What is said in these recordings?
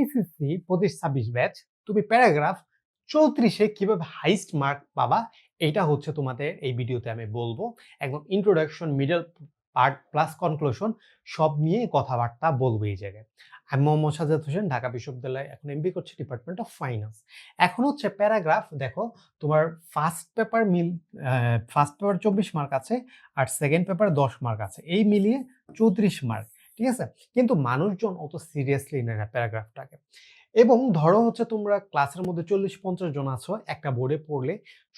HSC 25-26 batch তুমি paragraph 34-এ কিভাবে highest mark পাবা, এটা হচ্ছে তোমাদের এই ভিডিওতে আমি বলবো। একদম introduction, middle part plus conclusion সব নিয়ে কথাবার্তা বলবো এই জায়গায়। আমি মোহাম্মদ সাজ্জাদ হোসেন, ঢাকা বিশ্ববিদ্যালয়ে এখন এমবিএ করছি, ডিপার্টমেন্ট অফ ফাইন্যান্স। এখন হচ্ছে প্যারাগ্রাফ, দেখো তোমার ফার্স্ট পেপার 24 মার্ক আছে, আর সেকেন্ড পেপার 10 মার্ক আছে, এই মিলিয়ে 34 মার্ক। ঠিক আছে, কিন্তু মানুষজন অত সিরিয়াসলি নেয় না প্যারাগ্রাফটাকে। এবং ধরো হচ্ছে তোমরা ক্লাসের মধ্যে 40-50 জন আছো, একটা বোর্ডে পড়লে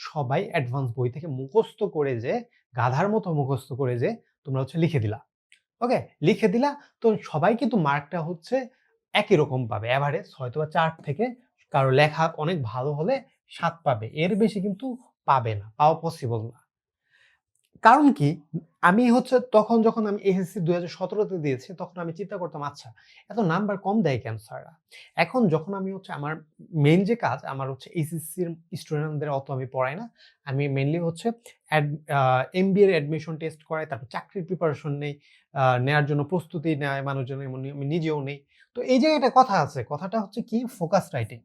সবাই অ্যাডভান্স বই থেকে মুখস্থ করে, যে গাধার মতো মুখস্থ করে যে তোমরা হচ্ছে লিখে দিলা। ওকে, লিখে দিলা, তো সবাই কিন্তু মার্কটা হচ্ছে একই রকম পাবে, অ্যাভারেজ হয়তো বা 4 থেকে, কারো লেখা অনেক ভালো হলে 7 পাবে, এর বেশি কিন্তু পাবে না, পাওয়া পসিবল না। কারণ কি, আমি হচ্ছে তখন যখন আমি এসএসসি 2017-তে দিয়েছি, তখন আমি চিন্তা করতাম, আচ্ছা এত নাম্বার কম দেয় কেন স্যাররা। এখন যখন আমি হচ্ছে আমার মেইন যে কাজ, আমার হচ্ছে এইচএসসির স্টুডেন্টদের অত আমি পড়াই না, আমি মেইনলি হচ্ছে এমবিএ এর অ্যাডমিশন টেস্ট করাই, তারপর চাকরির প্রিপারেশন নেই, নেওয়ার জন্য প্রস্তুতি নেয় মানুষজন, এমনি আমি নিজেও নেই। তো এই যে একটা কথা আছে, কথাটা হচ্ছে কি, ফোকাস রাইটিং।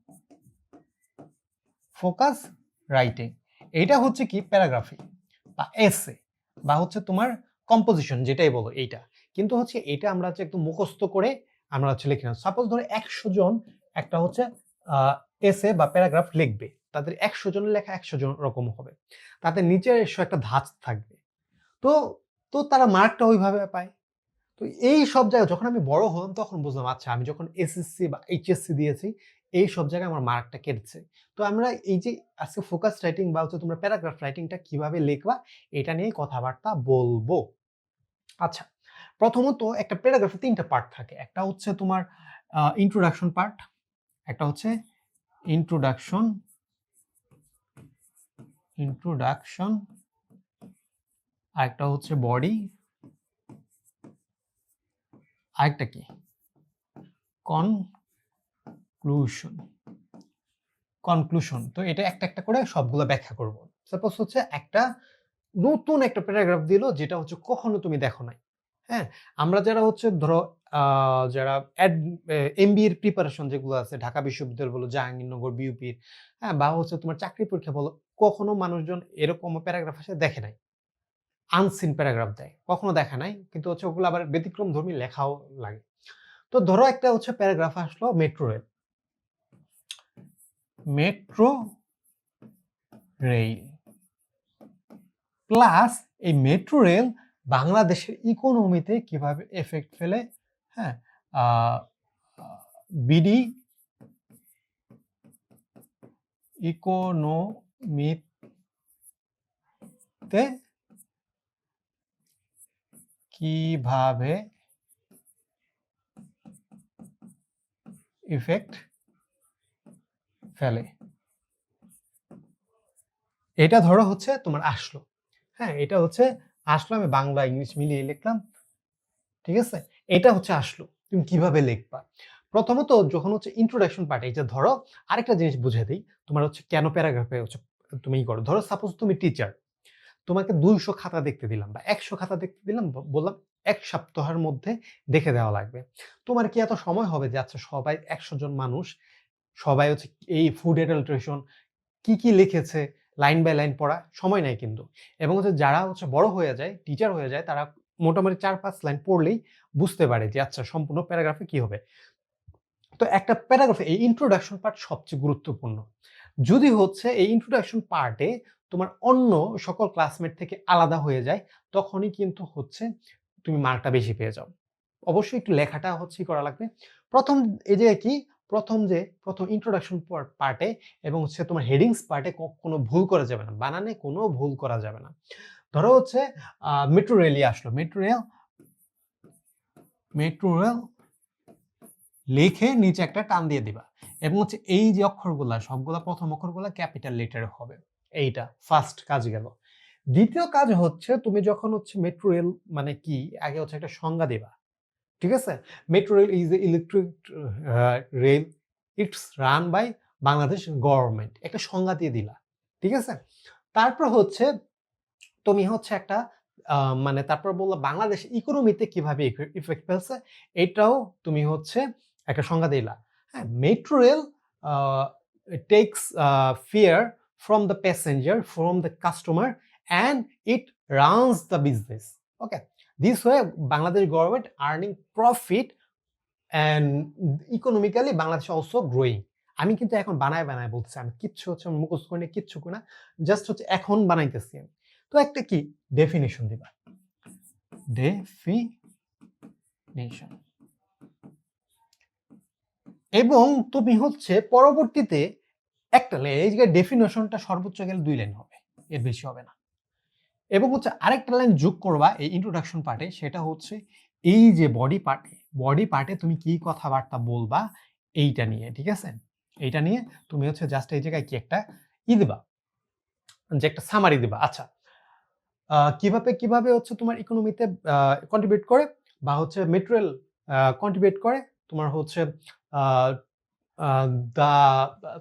ফোকাস রাইটিং এইটা হচ্ছে কি প্যারাগ্রাফি বা এসে বা হচ্ছে তোমার কম্পোজিশন, যেটাই বলো এইটা। কিন্তু হচ্ছে এটা আমরা হচ্ছে একটু মুখস্থ করে আমরা হচ্ছে লিখি না। সাপোজ ধরো 100 জন একটা হচ্ছে এসে বা প্যারাগ্রাফ লিখবে, তাদের 100 জনের লেখা 100 জন রকম হবে, তাদের নিচে একটা ধাঁচ থাকবে। তো তো তারা মার্কটা ওইভাবে পায়। তো এই সব জায়গায় যখন আমি বড় হলাম, তখন বুঝলাম, আচ্ছা আমি যখন এসএসসি বা এইচএসসি দিয়েছি, এই সব জায়গায় আমার মার্কটা কেটেছে। তো আমরা এই যে আজকে ফোকাস রাইটিং বা হচ্ছে তোমরা প্যারাগ্রাফ রাইটিংটা কিভাবে লিখবা, এটা নিয়ে কথাবার্তা বলবো। আচ্ছা, প্রথমত একটা প্যারাগ্রাফে 3টা পার্ট থাকে। একটা হচ্ছে তোমার ইন্ট্রোডাকশন পার্ট, একটা হচ্ছে ইন্ট্রোডাকশন ইন্ট্রোডাকশন আর একটা হচ্ছে বডি, আরেকটা কি কনক্লুশন। কনক্লুশন তো এটা একটা একটা করে সবগুলো ব্যাখ্যা করব। সাপোজ হচ্ছে একটা নতুন একটা প্যারাগ্রাফ দিল, যেটা হচ্ছে কখনো তুমি দেখো নাই। হ্যাঁ, আমরা যারা হচ্ছে ধরো যারা এমবিএ এর প্রিপারেশন যেগুলো আছে, ঢাকা বিশ্ববিদ্যালয় বলো, জাহাঙ্গীরনগর, বিউপির, হ্যাঁ, বা হচ্ছে তোমার চাকরি পরীক্ষা বলো, কখনো মানুষজন এরকম প্যারাগ্রাফ আসে দেখে নাই, আনসিন প্যারাগ্রাফ দেয়, কখনো দেখা নাই, কিন্তু হচ্ছে ওগুলো আবার ব্যতিক্রম ধর্মী লেখাও লাগে। তো ধরো একটা হচ্ছে প্যারাগ্রাফ আসলো metro rail, metro rail plus এই মেট্রো রেল বাংলাদেশের ইকোনমিতে কিভাবে এফেক্ট ফেলে, হ্যাঁ, বিডি ইকোনমিতে কিভাবে ইফেক্ট ফেলে, এটা ধরো হচ্ছে তোমার আসলো। হ্যাঁ, এটা হচ্ছে আসলো, আমি বাংলা ইংলিশ মিলিয়ে লিখলাম। ঠিক আছে, এটা হচ্ছে আসলো। তুমি কিভাবে লিখবা, প্রথমত যখন হচ্ছে ইন্ট্রোডাকশন পার্ট, এই যে ধরো আরেকটা জিনিস বুঝে দিই, তোমার হচ্ছে কেন প্যারাগ্রাফে হচ্ছে তুমি করো। ধরো সাপোজ তুমি টিচার, তোমাকে 200 খাতা দেখতে দিলাম বা 100 খাতা দেখতে দিলাম, বললাম 1 সপ্তাহের মধ্যে দেখে দেওয়া লাগবে। তোমার কি এত সময় হবে যে আচ্ছা সবাই 100 জন মানুষ সবাই হচ্ছে এই ফুড অ্যাডাল্ট্রেশন কি কি লিখেছে লাইন বাই লাইন পড়া সময় নাই কিন্তু। এবং হচ্ছে যারা হচ্ছে বড় হয়ে যায়, টিচার হয়ে যায়, তারা মোটামুটি 4-5 লাইন পড়লেই বুঝতে পারে যে আচ্ছা সম্পূর্ণ প্যারাগ্রাফে কি হবে। তো একটা প্যারাগ্রাফে এই ইন্ট্রোডাকশন পার্ট সবচেয়ে গুরুত্বপূর্ণ। যদি হচ্ছে এই ইন্ট্রোডাকশন পার্টে তোমার অন্য সকল ক্লাসমেট থেকে আলাদা হয়ে যায়, তখনই কিন্তু হচ্ছে তুমি মার্কটা বেশি পেয়ে যাও। অবশ্যই একটু লেখাটা হচ্ছে করা লাগবে। প্রথম এই যে কি, প্রথম ইন্ট্রোডাকশন পার্টে এবং হচ্ছে তোমার হেডিংস পার্টে কোনো ভুল করা যাবে না, বানানে কোনো ভুল করা যাবে না। ধরো হচ্ছে মেট্রো রেলই আসলো, মেট্রো রেল লিখে নিচে একটা টান দিয়ে দিবা, এবং হচ্ছে এই যে অক্ষরগুলা সবগুলা প্রথম অক্ষরগুলা ক্যাপিটাল লেটারে হবে। এইটা ফার্স্ট কাজ গেল। দ্বিতীয় কাজ হচ্ছে তুমি যখন হচ্ছে মেট্রো রেল মানে কি, আগে হচ্ছে একটা সংজ্ঞা দিবা। ঠিক আছে, metro rail is a electric rail, it's run by Bangladesh government, একটা সংজ্ঞা দিয়ে দিলা। ঠিক আছে, তারপর হচ্ছে তুমি হচ্ছে একটা মানে তারপর বললা বাংলাদেশ ইকোনমিতে কিভাবে ইফেক্ট ফেলছে, এটাও তুমি হচ্ছে একটা সংজ্ঞা দিলা। হ্যাঁ, metro rail tax fair from the passenger, from the customer, and it runs the business. Okay, this way Bangladesh government earning profit and economically Bangladesh also growing. আমি কিন্তু এখন বানায় বানায় বলতেছি, আমি কিচ্ছু হচ্ছে মুখস্থ করে নিয়ে কিচ্ছু না, জাস্ট হচ্ছে এখন বানাইতেছি আমি। তো একটা কি ডেফিনেশন দিবা, ডেফিনেশন, এবং তুমি হচ্ছে পরবর্তীতে একটা এই জায়গায় ডেফিনেশনটা সর্বোচ্চ গেলে 2 লাইন হবে, এর বেশি হবে না। এবং হচ্ছে আরেকটা লাইন যোগ করবা এই ইন্ট্রোডাকশন পার্টে, সেটা হচ্ছে এই যে বডি পার্টে তুমি কি কথাবার্তা বলবা এইটা নিয়ে, ঠিক আছে? এইটা নিয়ে তুমি হচ্ছে জাস্ট এই জায়গায় কি একটা দিবা, যে একটা সামারি দিবা। আচ্ছা, কিভাবে কিভাবে হচ্ছে তোমার ইকোনমিতে কন্ট্রিবিউট করে, বা হচ্ছে মেটেরিয়াল কন্ট্রিবিউট করে তোমার হচ্ছে আহ, আহ, দা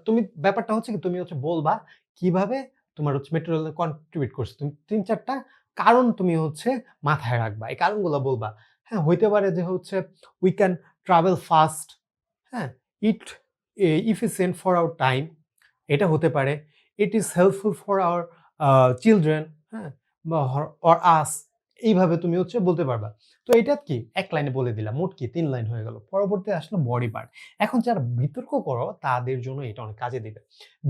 তুমি ব্যাপারটা হচ্ছে কি, তুমি হচ্ছে বলবা কিভাবে তোমার হচ্ছে মেটেরিয়াল কন্ট্রিবিউট করছে। তুমি 3-4টা কারণ তুমি হচ্ছে মাথায় রাখবা, এই কারণগুলো বলবা। হ্যাঁ, হইতে পারে যে হচ্ছে উই ক্যান ট্রাভেল ফাস্ট, হ্যাঁ, ইট ইফিসিয়েন্ট ফর আওয়ার টাইম, এটা হতে পারে। It is helpful for our children, হ্যাঁ, বা অর আস, এইভাবে তুমি হচ্ছে বলতে পারবা। তো এটা কি এক লাইনে বলে দিলাম, মোট কি 3 লাইন হয়ে গেল। পরবর্তী আসলো বডি পার্ট। এখন যারা বিতর্ক করো তাদের জন্য এটা অনেক কাজে দিবে।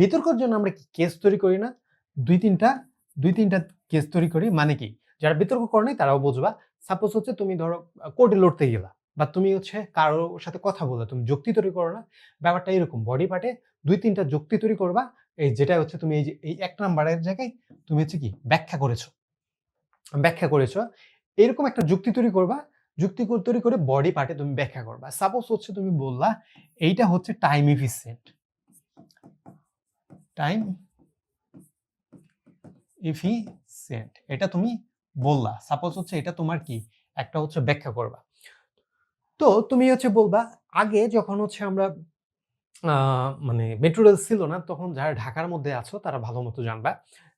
বিতর্কের জন্য আমরা কি কেস তৈরি করি না, দুই তিনটা কেস তৈরি করি। মানে কি, যারা বিতর্ক করে নাই তারাও বুঝবা। সাপোজ হচ্ছে তুমি ধরো কোর্টে লড়তে গেলা, বা তুমি হচ্ছে কারোর সাথে কথা বলে তুমি যুক্তি তৈরি করো না, ব্যাপারটা এরকম। বডি পার্টে 2-3টা যুক্তি তৈরি করবা, এই যেটা হচ্ছে তুমি এই যে এই 1 নাম্বারের জায়গায় তুমি হচ্ছে কি ব্যাখ্যা করেছো, এরকম একটা যুক্তি তৈরি করবা। যুক্তি তৈরি করে বডি পার্টে তুমি ব্যাখ্যা করবা। সাপোজ হচ্ছে তুমি বললা এইটা হচ্ছে টাইম ইফিসিয়েন্ট, এটা তুমি বললা। সাপোজ হচ্ছে এটা তোমার কি একটা হচ্ছে ব্যাখ্যা করবা। তো তুমি হচ্ছে বলবা আগে যখন হচ্ছে আমরা মানে মেট্রো রেল ছিল না, তখন যারা ঢাকার মধ্যে আছো তারা ভালো মতো জানবা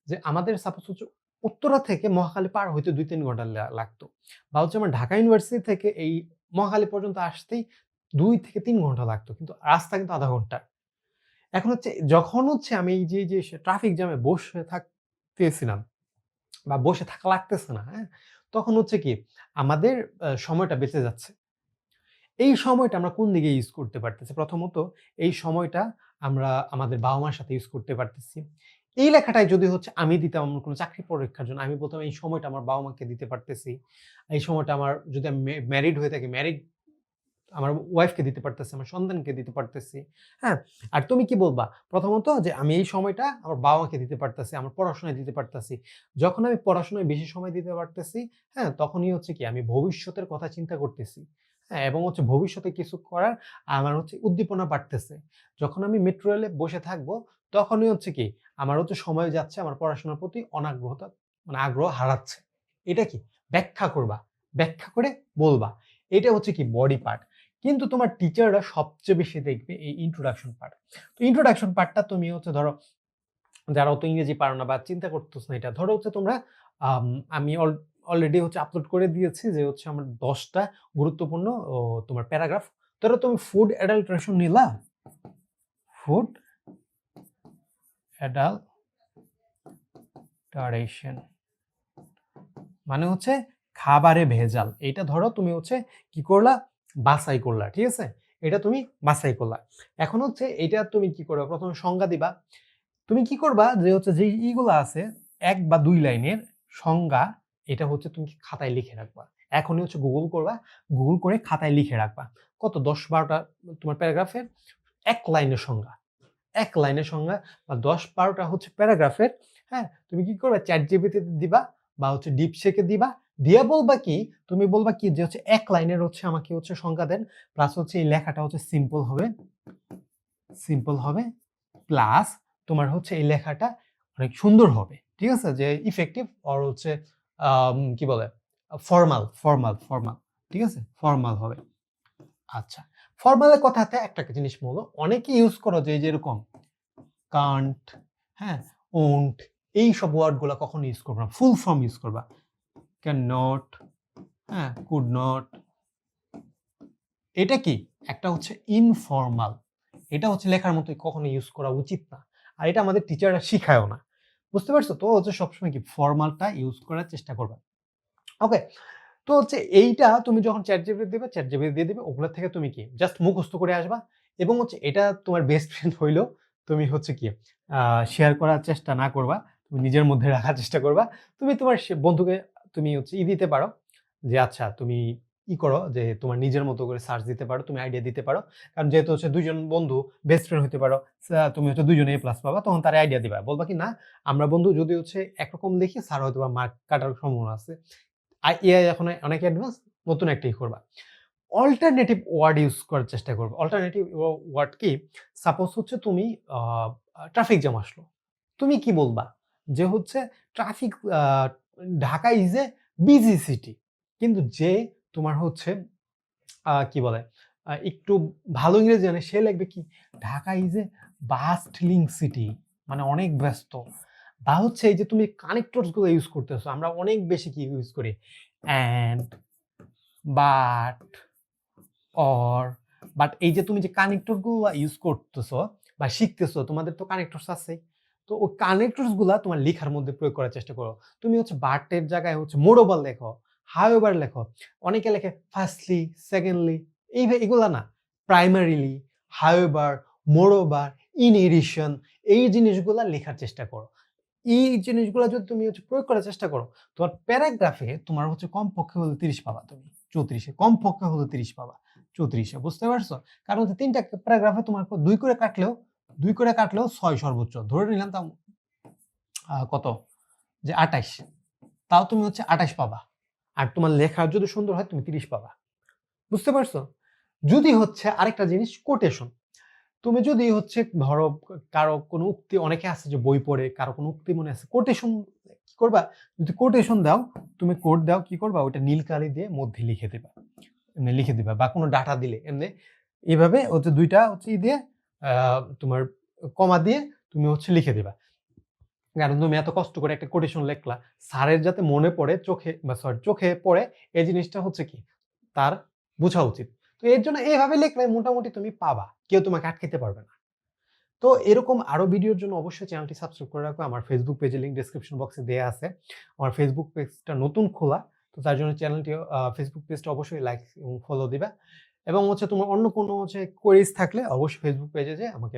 যে আমাদের সাপোজ হচ্ছে উত্তরা থেকে মহাখালী পার হইতে 2-3 ঘন্টা লাগতো, বা হচ্ছে আমার ঢাকা ইউনিভার্সিটি থেকে এই মহাখালী পর্যন্ত আসতেই 2 থেকে 3 ঘন্টা লাগতো, কিন্তু রাস্তা কিন্তু আধা ঘন্টা। এখন হচ্ছে যখন হচ্ছে আমি এই যে ট্রাফিক জ্যামে বসে থাকতেছিলাম বা বসে থাকা লাগতেছে না, হ্যাঁ, তখন হচ্ছে কি আমাদের সময়টা বেঁচে যাচ্ছে। এই সময়টা আমরা কোন দিকে ইউজ করতে পারতেছি? প্রথমত এই সময়টা আমরা আমাদের বাবা-মার সাথে ইউজ করতে পারতেছি। এই লেখাটাই যদি হচ্ছে আমি দিতাম আমার কোনো চাকরি পরীক্ষার জন্য, আমি বলতাম এই সময়টা আমার বাবা-মাকে দিতে পারতেছি। এই সময়টা আমার, যদি আমি ম্যারিড হয়ে থাকি, আমার ওয়াইফকে দিতে পারতেছি, আমার সন্তানকে দিতে পারতেছি। হ্যাঁ? আর তুমি কি বলবা? প্রথমত যে আমি এই সময়টা আমার বাবা-মাকে দিতে পারতেছি, আমার পড়াশোনায় দিতে পারতেছি। যখন আমি পড়াশোনায় বেশি সময় দিতে পারতেছি, হ্যাঁ? তখনই হচ্ছে কি আমি ভবিষ্যতের কথা চিন্তা করতেছি। হ্যাঁ? এবং হচ্ছে ভবিষ্যতে কিছু করার আমার হচ্ছে উদ্দীপনা বাড়তেছে। যখন আমি মেট্রো রেলে বসে থাকবো, তখনই হচ্ছে কি আমার হচ্ছে সময় যাচ্ছে, আমার পড়াশোনার প্রতি অনাগ্রহতা, মানে আগ্রহ হারাচ্ছে। এটা কি ব্যাখ্যা করবা। ব্যাখ্যা করে বলবা। এটা হচ্ছে কি বডি পার্ট। কিন্তু তোমার টিচাররা সবচেয়ে বেশি দেখবে এই ইন্ট্রোডাকশন পার্ট। তো ইন্ট্রোডাকশন পার্টটা তুমি হচ্ছে ধরো যারা অত ইংরেজি পারো না বা চিন্তা করতেছ না, এটা ধরো হচ্ছে তোমরা আমি অলরেডি হচ্ছে আপলোড করে দিয়েছি যে হচ্ছে আমার 10টা গুরুত্বপূর্ণ তোমার প্যারাগ্রাফ। ধরো তুমি ফুড অ্যাডাল্টারেশন নিলা, ফুড অ্যাডাল্টারেশন মানে হচ্ছে খাবারে ভেজাল। এটা ধরো তুমি হচ্ছে কি করলা, বাছাই করলা, ঠিক আছে? এটা তুমি বাছাই করলা। এখন হচ্ছে এটা তুমি কি করবা, প্রথমে সংজ্ঞা দিবা। তুমি কি করবা যে হচ্ছে যে ইগুলা আছে 1 বা 2 লাইনের সংজ্ঞা, এটা হচ্ছে তুমি খাতায় লিখে রাখবা। এখনই হচ্ছে গুগল করবা, গুগল করে খাতায় লিখে রাখবা। কত 10-12টা তোমার প্যারাগ্রাফের 1 লাইনের সংজ্ঞা, 1 লাইনের সংজ্ঞা, বা 10-12টা হচ্ছে প্যারাগ্রাফের। হ্যাঁ, তুমি কি করবা, চ্যাট জিপিটিতে দিবা বা হচ্ছে ডিপসেকে দিবা। দিয়ে বলবা কি, তুমি বলবা কি যে হচ্ছে 1 লাইনের হচ্ছে আমাকে হচ্ছে সংজ্ঞা দেন, প্লাস হচ্ছে এই লেখাটা হচ্ছে সিম্পল হবে, প্লাস তোমার হচ্ছে এই লেখাটা অনেক সুন্দর হবে, ঠিক আছে? যে ইফেক্টিভ অর হচ্ছে কি বলে ফর্মাল, ঠিক আছে? ফর্মাল হবে। আচ্ছা, ফর্মালের কথাতে একটা জিনিস বলো, অনেকে ইউজ করো যে এই যে এরকম কান্ট, হ্যাঁ, ওন্ট, এই সব ওয়ার্ড গুলা কখনো ইউজ করবা না, ফুল ফর্ম ইউজ করবা। ক্যান নট, হ্যাঁ, কুড নট। এটা কি একটা হচ্ছে ইনফর্মাল, এটা হচ্ছে লেখার মতোই কখনো ইউজ করা উচিত না। আর এটা আমাদের টিচাররা শিখায়ও না। বুঝতে পারছো? তো হচ্ছে সবসময় কি ফরমালটা ইউজ করার চেষ্টা করবা। ওকে? তো হচ্ছে এইটা তুমি যখন ChatGPT দিবে, ChatGPT দিয়ে দিবে। ওগুলা থেকে তুমি কি জাস্ট মুখস্থ করে আসবা এবং হচ্ছে এটা তোমার বেস্ট ফ্রেন্ড হইলেও তুমি হচ্ছে কি শেয়ার করার চেষ্টা না করবা। তুমি নিজের মধ্যে রাখার চেষ্টা করবা। তুমি তোমার বন্ধুকে তুমি হচ্ছে দিতে পারো যে আচ্ছা তুমি করো যে তোমার নিজের মতো করে সার্চ দিতে পারো, তুমি আইডিয়া দিতে পারো। কারণ যেহেতু হচ্ছে ২ জন বন্ধু বেস্ট ফ্রেন্ড হইতে পারো। তুমি হচ্ছে ২ জনে A+ পাবা। তখন তারা আইডিয়া দিবা। বলবা কি না আমরা বন্ধু যদি হচ্ছে একরকম লিখি স্যার হয়তোবা মার্ক কাটার সম্ভাবনা আছে। AI এখন অনেক অ্যাডভান্স, নতুন একটাই করবা। অল্টারনেটিভ ওয়ার্ড ইউজ করার চেষ্টা করবে। অল্টারনেটিভ ওয়ার্ড কি? সাপোজ হচ্ছে তুমি আ ট্রাফিক জ্যাম আসলো। তুমি কি বলবা? যে হচ্ছে traffic Dhaka is A busy city. কিন্তু যে তোমার হচ্ছে কি বলে? একটু ভালো ইংরেজি জানে সে লিখবে কি? Dhaka is a bustling city. মানে অনেক ব্যস্ত। বা হচ্ছে এই যে তুমি কানেক্টরস গুলো ইউজ করতেছো। আমরা অনেক বেশি কি ইউজ করি? অ্যান্ড, বাট, অর, বাট এই যে তুমি যে কানেক্টর গুলো ইউজ করতেছো বা শিখতেছো তোমাদের তো কানেক্টরস আছেই। তো ওই কানেক্টরস গুলা তোমার লেখার মধ্যে প্রয়োগ করার চেষ্টা করো। তুমি হচ্ছে বাট এর জায়গায় হচ্ছে মোরওভার লেখো, হাউএভার লেখো। অনেকে লেখে ফার্স্টলি, সেকেন্ডলি এগুলা না। Primarily, however, moreover, in addition এই জিনিসগুলা লেখার চেষ্টা করো। এই জিনিসগুলা যদি তুমি হচ্ছে প্রয়োগ করার চেষ্টা করো, তোমার প্যারাগ্রাফে তোমার হচ্ছে কমপক্ষে হলে ৩০ পাবা তুমি। ৩৪ এ কমপক্ষে হলে ৩০ পাবা। ৩৪ এ বুঝতে পারছো? কারণ হচ্ছে ৩ টা প্যারাগ্রাফে তোমার ২ করে কাটলেও ৬ সর্বোচ্চ। ধরে নিলাম তাও কত? যে ২৮। তাও তুমি হচ্ছে ২৮ পাবা। আর তোমার লেখা যদি সুন্দর হয় তুমি ৩০ পাবা। বুঝতে পারছো? যদি হচ্ছে আরেকটা জিনিস কোটেশন। তুমি যদি হচ্ছে ধরো কারো কোনো উক্তি অনেকে আছে যে বই পড়ে কারো কোনো উক্তি মনে আছে কোটেশন কি করবা? যদি কোটেশন দাও, তুমি কোট দাও কি করবা? ওইটা নীল কালি দিয়ে মধ্যে লিখে দিবা। এমনি লিখে দিবা বা কোনো ডাটা দিলে এমনি এভাবে হচ্ছে ২ টা হচ্ছে দিয়ে আ তোমার কমা দিয়ে তুমি হচ্ছে লিখে দিবা। কারণ তুমি এত কষ্ট করে একটা কোটেশন লেখলা, স্যারের যাতে মনে পড়ে চোখে বা সরি চোখে পড়ে এই জিনিসটা হচ্ছে কি তার বোঝা উচিত। তো এর জন্য এভাবে লিখলে মোটামুটি তুমি পাবা। কেউ তোমাকে আটকাইতে পারবে না। তো এরকম আরো ভিডিওর জন্য অবশ্যই চ্যানেলটি সাবস্ক্রাইব করে রাখো। আমার ফেসবুক পেজের লিংক ডেসক্রিপশন বক্সে দেয়া আছে। আমার ফেসবুক পেজটা নতুন খোলা। তো তার জন্য চ্যানেলটি ফেসবুক পেজটা অবশ্যই লাইক এবং ফলো দিবা। এবং হচ্ছে তোমার অন্য কোনো হচ্ছে কোয়েরিজ থাকলে অবশ্যই ফেসবুক পেজে যেয়ে আমাকে